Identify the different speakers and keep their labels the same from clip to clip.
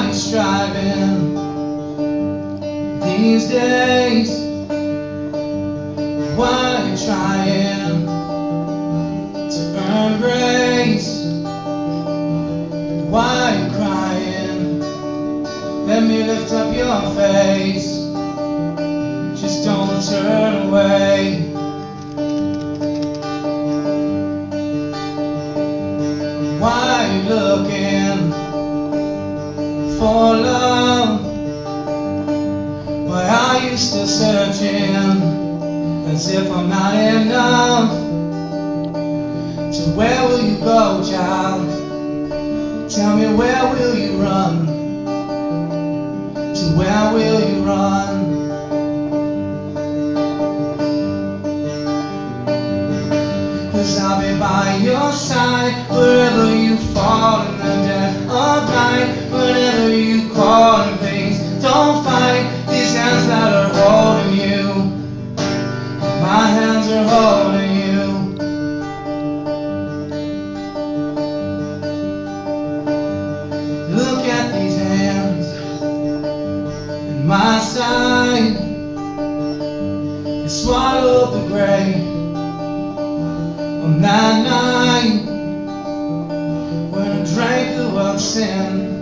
Speaker 1: you striving these days? Why are you trying to earn grace? Why are you crying? Let me lift up your face. Just don't turn away. Why are you looking for love? Why are you still searching as if I'm not enough? So where will you go, child? Tell me, where will you run? To where will you run? Cause I'll be by your side wherever you fall in the dead of night. Whenever you call and please don't fight. These hands that are holding you, my hands are holding you. Look at these hands in my side. They swallowed the grave on that night when I drank the world's sin,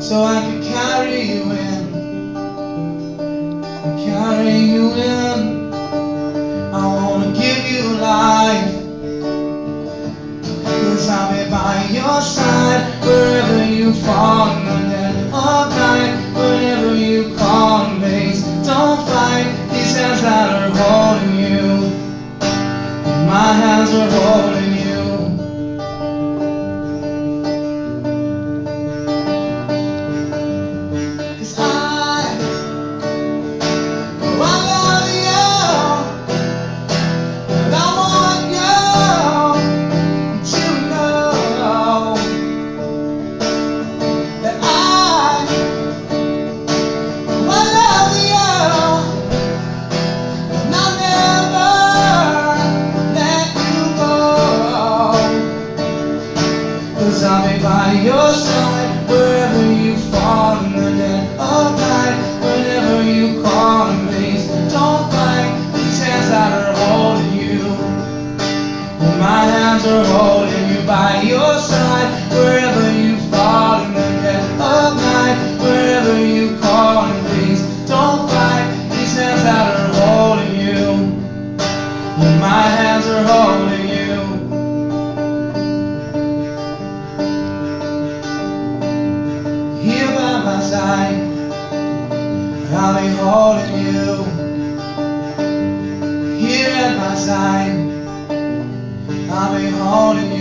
Speaker 1: so I could carry you in, and carry you in. I wanna give you life, cause I'll be by your side wherever you fall in the dead of night. Whenever you call and please don't fight. These hands that are holding you, my hands are holding you. Cause I love you, and I want you to know that I love you, and I'll never. Cause I'll be by your side wherever you fall in the dead of night. Whenever you call and please don't fight. These hands that are holding you, well, my hands are holding you. By your side wherever you fall in the dead of night. Wherever you call and please don't fight. These hands that are holding you, well, my hands are holding you. Here by my side, I'll be holding you. Here at my side, I'll be holding you.